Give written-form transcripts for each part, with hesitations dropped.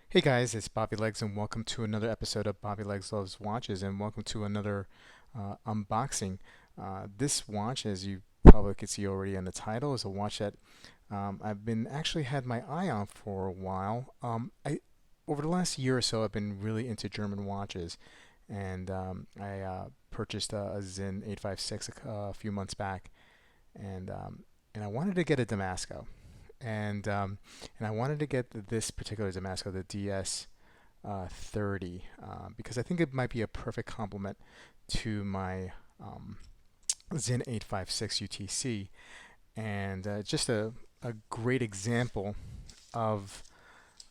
Hey guys, it's Bobby Legs, and welcome to another episode of Bobby Legs Loves Watches, and welcome to another unboxing. This watch, as you probably could see already in the title, is a watch that I've been actually had my eye on for a while. Over the last year or so, I've been really into German watches, and I purchased a Sinn 856 a few months back, and um, and I wanted to get a Damasco and I wanted to get this particular Damasco, the DS30, because I think it might be a perfect complement to my Zen 856 UTC, and just a great example of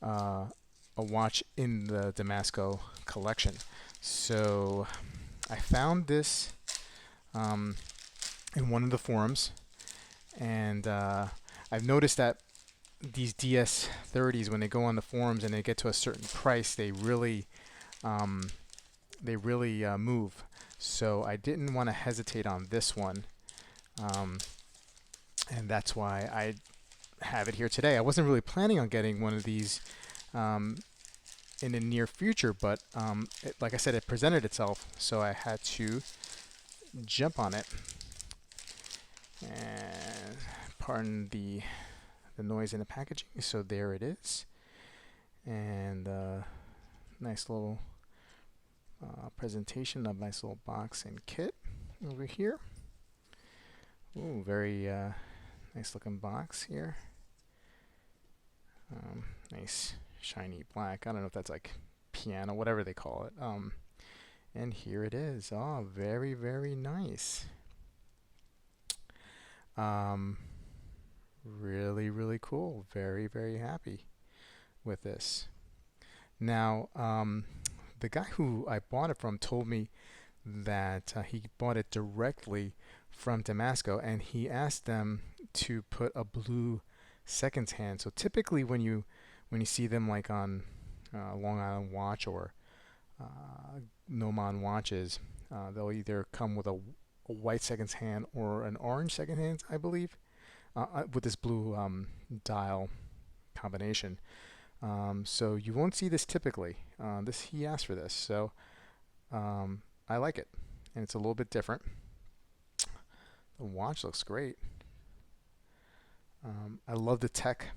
a watch in the Damasco collection. So I found this um, in one of the forums, and I've noticed that these DS30s, when they go on the forums and they get to a certain price, um, they really move. So I didn't want to hesitate on this one, um, and that's why I have it here today. I wasn't really planning on getting one of these um, in the near future, but like I said, it presented itself, so I had to jump on it. And pardon the noise in the packaging. So there it is, and nice little presentation of nice little box and kit over here. Ooh, very nice looking box here. Nice shiny black. I don't know if that's like piano, whatever they call it. And here it is. Oh, very, very nice. Um, really, really cool. Very, very happy with this. Now, the guy who I bought it from told me that he bought it directly from Damasco, and he asked them to put a blue seconds hand. So typically, when you see them like on Long Island Watch or Nomon watches, they'll either come with a white seconds hand or an orange second hand, I believe, with this blue dial combination. So you won't see this typically. This he asked for this, so I like it, and it's a little bit different. The watch looks great. I love the tech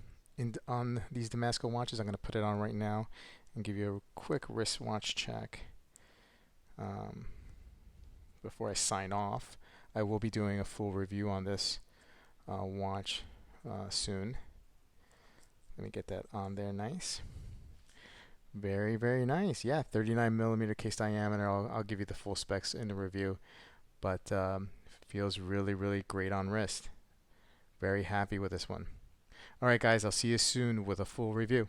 on these Damasco watches. I'm going to put it on right now and give you a quick wristwatch check um, before I sign off. I will be doing a full review on this watch soon. Let me get that on there nice. Very, very nice. Yeah, 39 millimeter case diameter. I'll give you the full specs in the review, but feels really, really great on wrist. Very happy with this one. All right, guys, I'll see you soon with a full review.